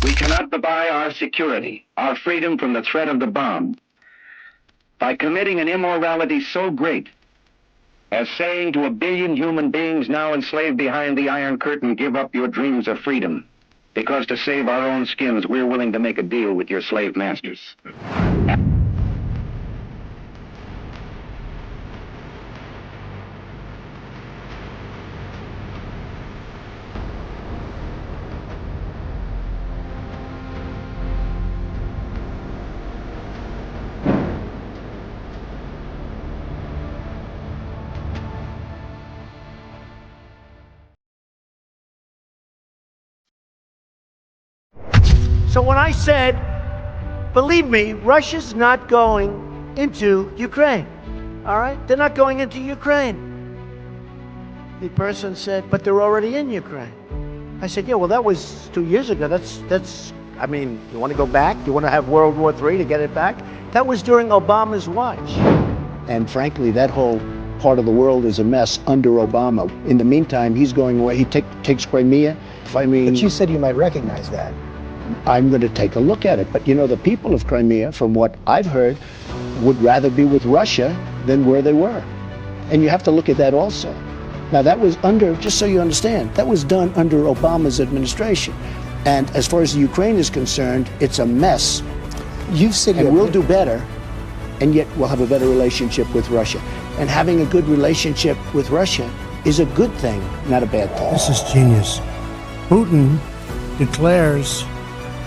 We cannot buy our security, our freedom from the threat of the bomb, by committing an immorality so great as saying to 1 billion human beings now enslaved behind the Iron Curtain, give up your dreams of freedom, because to save our own skins, we're willing to make a deal with your slave masters. So when I said, believe me, Russia's not going into Ukraine, all right? They're not going into Ukraine. The person said, but they're already in Ukraine. I said, yeah, well, that was 2 years ago. I mean, you want to go back? You want to have World War III to get it back? That was during Obama's watch. And frankly, that whole part of the world is a mess under Obama. In the meantime, he's going away. He takes Crimea. But you said you might recognize that. I'm going to take a look at it. But you know, the people of Crimea, from what I've heard, would rather be with Russia than where they were. And you have to look at that also. Now that was just so you understand, that was done under Obama's administration. And as far as the Ukraine is concerned, it's a mess. You've said and we'll do better, and yet we'll have a better relationship with Russia. And having a good relationship with Russia is a good thing, not a bad thing. This is genius. Putin declares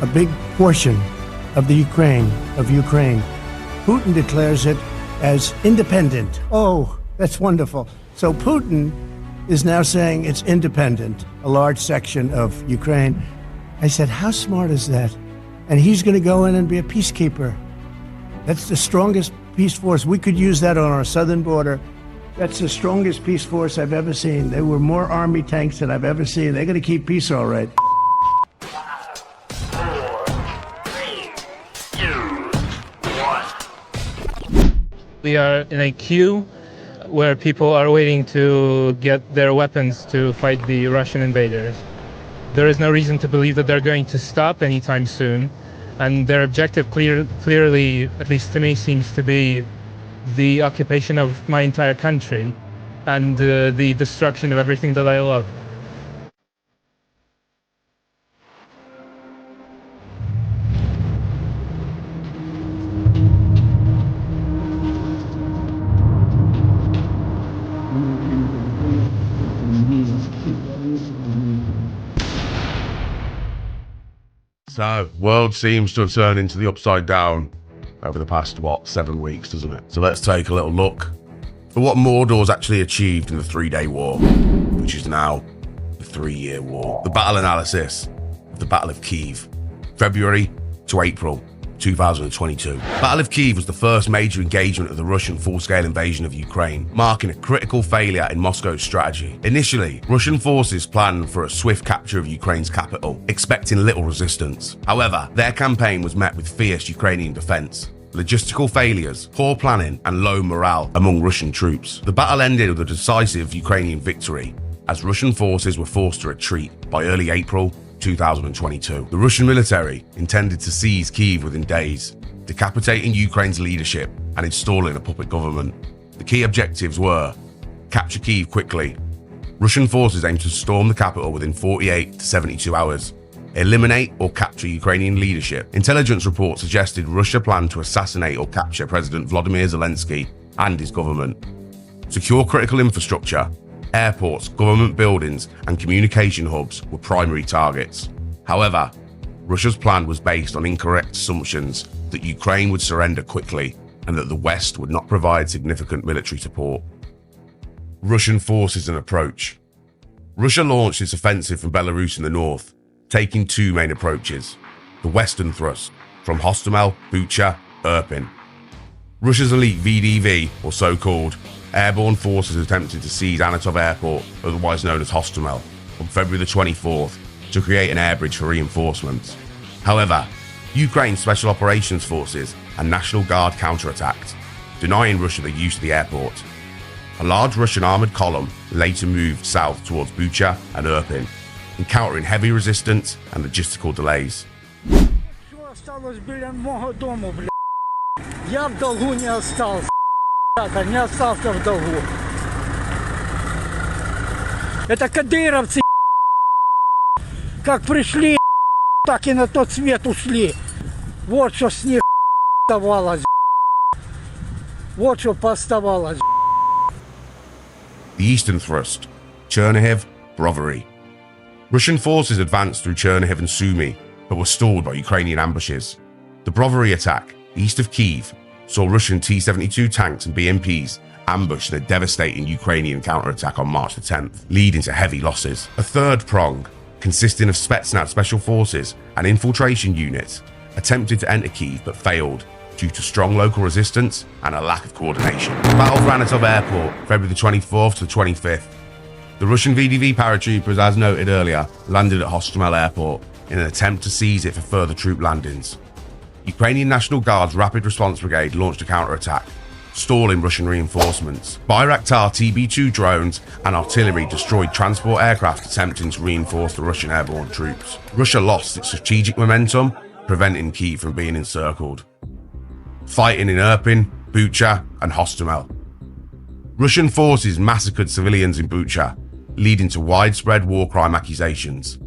a big portion of Ukraine. Putin declares it as independent. Oh, that's wonderful. So Putin is now saying it's independent, a large section of Ukraine. I said, how smart is that? And he's going to go in and be a peacekeeper. That's the strongest peace force. We could use that on our southern border. That's the strongest peace force I've ever seen. There were more army tanks than I've ever seen. They're going to keep peace all right. We are in a queue where people are waiting to get their weapons to fight the Russian invaders. There is no reason to believe that they're going to stop anytime soon, and their objective clearly, at least to me, seems to be the occupation of my entire country and the destruction of everything that I love. So, world seems to have turned into the upside down over the past, 7 weeks, doesn't it? So let's take a little look at what Mordor's actually achieved in the 3-day war, which is now the 3-year war. The battle analysis of the Battle of Kyiv, February to April 2022. Battle of Kyiv was the first major engagement of the Russian full-scale invasion of Ukraine, marking a critical failure in Moscow's strategy. Initially, Russian forces planned for a swift capture of Ukraine's capital, expecting little resistance. However, their campaign was met with fierce Ukrainian defense, logistical failures, poor planning, and low morale among Russian troops. The battle ended with a decisive Ukrainian victory, as Russian forces were forced to retreat by early April 2022. The Russian military intended to seize Kyiv within days, decapitating Ukraine's leadership and installing a puppet government. The key objectives were: capture Kyiv quickly. Russian forces aimed to storm the capital within 48 to 72 hours. Eliminate or capture Ukrainian leadership. Intelligence reports suggested Russia planned to assassinate or capture President Vladimir Zelensky and his government. Secure critical infrastructure. Airports, government buildings, and communication hubs were primary targets. However, Russia's plan was based on incorrect assumptions that Ukraine would surrender quickly and that the West would not provide significant military support. Russian forces and approach. Russia launched its offensive from Belarus in the north, taking 2 main approaches: the western thrust from Hostomel, Bucha, Irpin. Russia's elite VDV, or so-called airborne forces, attempted to seize Anatov Airport, otherwise known as Hostomel, on February the 24th to create an air bridge for reinforcements. However, Ukraine's Special Operations Forces and National Guard counterattacked, denying Russia the use of the airport. A large Russian armoured column later moved south towards Bucha and Irpin, encountering heavy resistance and logistical delays. Осталось біля мого дому, бля. Я в долгу не остался, не остался в долгу. Это кадыровцы, как пришли, так и на тот свет ушли. Вот что с них оставалось. Вот что пооставалось. The Eastern Thrust, Chernihiv, Brovary. Russian forces advanced through Chernihiv and Sumy, but were stalled by Ukrainian ambushes. The Brovary attack, east of Kyiv, saw Russian T-72 tanks and BMPs ambushed in a devastating Ukrainian counterattack on March the 10th, leading to heavy losses. A third prong, consisting of Spetsnaz special forces and infiltration units, attempted to enter Kyiv but failed due to strong local resistance and a lack of coordination. Battle for Anatov Airport, February the 24th to the 25th. The Russian VDV paratroopers, as noted earlier, landed at Hostomel Airport in an attempt to seize it for further troop landings. Ukrainian National Guard's Rapid Response Brigade launched a counterattack, stalling Russian reinforcements. Bayraktar TB2 drones and artillery destroyed transport aircraft attempting to reinforce the Russian airborne troops. Russia lost its strategic momentum, preventing Kyiv from being encircled. Fighting in Irpin, Bucha and Hostomel. Russian forces massacred civilians in Bucha, leading to widespread war crime accusations.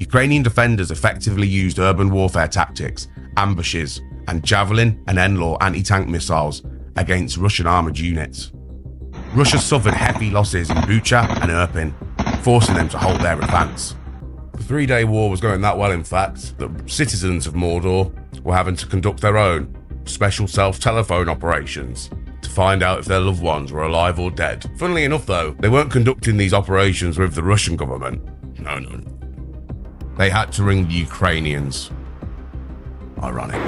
Ukrainian defenders effectively used urban warfare tactics, ambushes, and Javelin and NLAW anti-tank missiles against Russian armoured units. Russia suffered heavy losses in Bucha and Irpin, forcing them to halt their advance. The three-day war was going that well, in fact, that citizens of Mordor were having to conduct their own special self-telephone operations to find out if their loved ones were alive or dead. Funnily enough though, they weren't conducting these operations with the Russian government. No. They had to ring the Ukrainians. Ironic.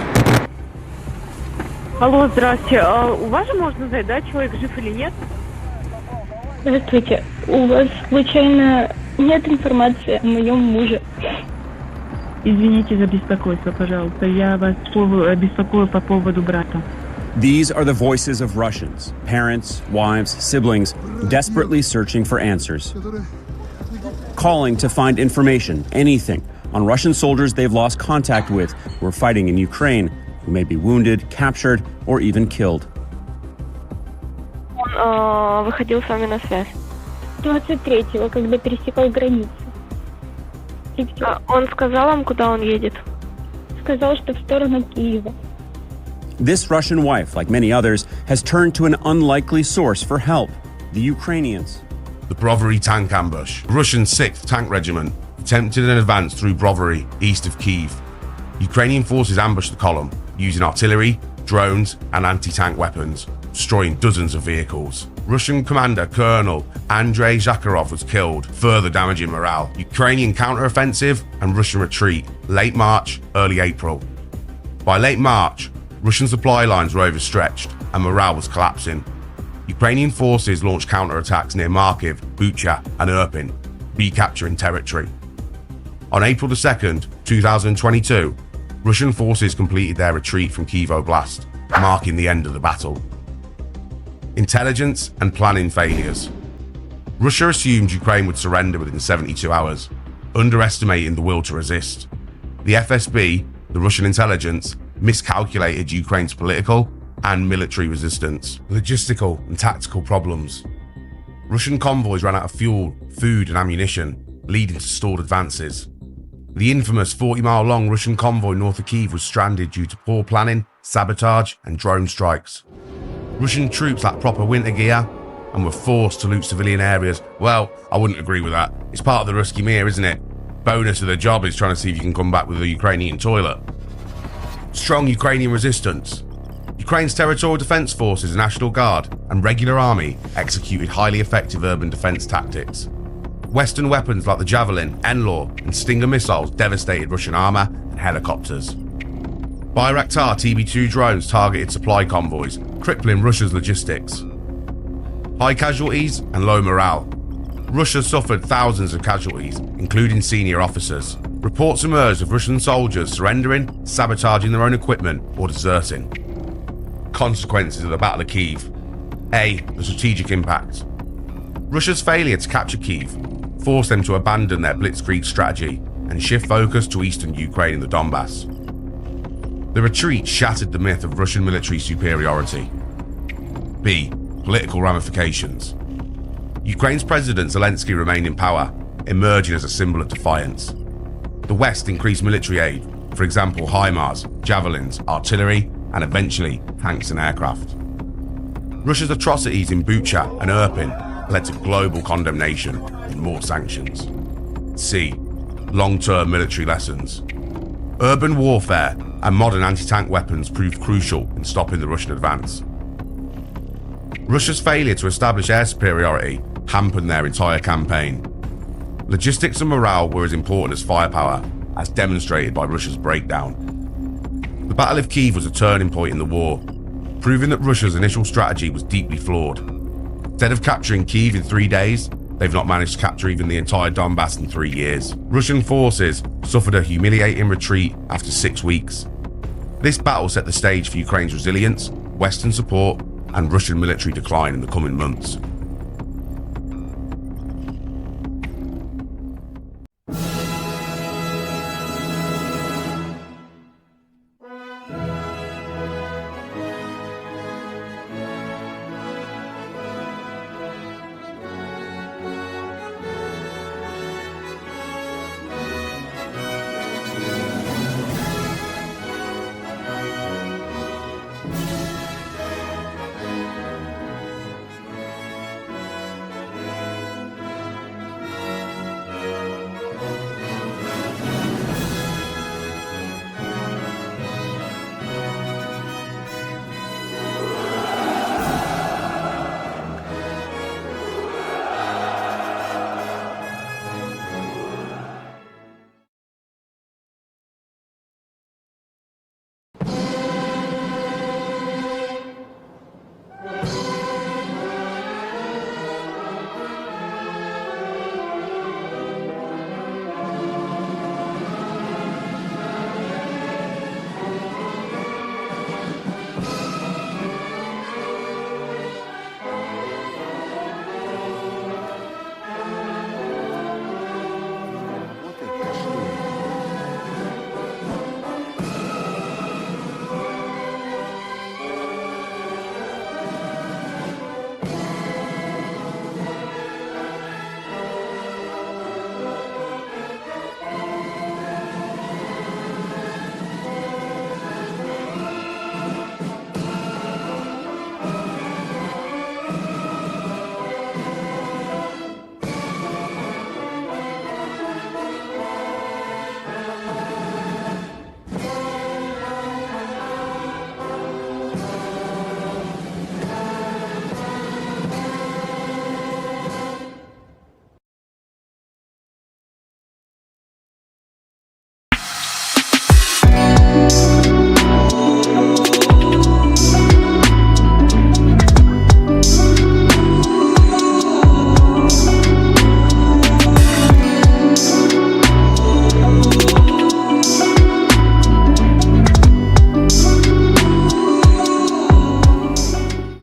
Алло, здрасте. У вас же можно знать, да, человек жив или нет? Здравствуйте. У вас случайно нет информации о моем муже? Извините за беспокойство, пожалуйста. Я вас беспокою по поводу брата. These are the voices of Russians, parents, wives, siblings, desperately searching for answers. Calling to find information, anything, on Russian soldiers they've lost contact with who are fighting in Ukraine, who may be wounded, captured, or even killed. Он выходил с вами на связь. 23-го, когда пересекал границу. И все. Он сказал вам, куда он едет? Сказал, что в сторону Киева. This Russian wife, like many others, has turned to an unlikely source for help, the Ukrainians. The Brovary tank ambush. Russian 6th Tank Regiment attempted an advance through Brovary, east of Kyiv. Ukrainian forces ambushed the column, using artillery, drones, and anti-tank weapons, destroying dozens of vehicles. Russian commander Colonel Andrei Zakharov was killed, further damaging morale. Ukrainian counteroffensive and Russian retreat, late March, early April. By late March, Russian supply lines were overstretched and morale was collapsing. Ukrainian forces launched counterattacks near Kharkiv, Bucha, and Irpin, recapturing territory. On April the 2nd, 2022, Russian forces completed their retreat from Kyiv Oblast, marking the end of the battle. Intelligence and planning failures. Russia assumed Ukraine would surrender within 72 hours, underestimating the will to resist. The FSB, the Russian intelligence, miscalculated Ukraine's political and military resistance, logistical and tactical problems. Russian convoys ran out of fuel, food and ammunition, leading to stalled advances. The infamous 40-mile-long Russian convoy north of Kyiv was stranded due to poor planning, sabotage and drone strikes. Russian troops lacked proper winter gear and were forced to loot civilian areas. Well, I wouldn't agree with that. It's part of the Ruski Mir, isn't it? Bonus of the job is trying to see if you can come back with a Ukrainian toilet. Strong Ukrainian resistance. Ukraine's territorial defense forces, National Guard and regular army executed highly effective urban defense tactics. Western weapons like the Javelin, NLAW and Stinger missiles devastated Russian armor and helicopters. Bayraktar TB2 drones targeted supply convoys, crippling Russia's logistics. High casualties and low morale. Russia suffered thousands of casualties, including senior officers. Reports emerged of Russian soldiers surrendering, sabotaging their own equipment, or deserting. Consequences of the Battle of Kyiv. A. The strategic impact. Russia's failure to capture Kyiv forced them to abandon their blitzkrieg strategy and shift focus to eastern Ukraine and the Donbass. The retreat shattered the myth of Russian military superiority. B. Political ramifications. Ukraine's President Zelensky remained in power, emerging as a symbol of defiance. The West increased military aid, for example HIMARS, javelins, artillery, and eventually tanks and aircraft. Russia's atrocities in Bucha and Irpin led to global condemnation and more sanctions. C. Long-term military lessons. Urban warfare and modern anti-tank weapons proved crucial in stopping the Russian advance. Russia's failure to establish air superiority hampered their entire campaign. Logistics and morale were as important as firepower, as demonstrated by Russia's breakdown. The Battle of Kyiv was a turning point in the war, proving that Russia's initial strategy was deeply flawed. Instead of capturing Kyiv in 3 days, they've not managed to capture even the entire Donbass in 3 years. Russian forces suffered a humiliating retreat after 6 weeks. This battle set the stage for Ukraine's resilience, Western support, and Russian military decline in the coming months.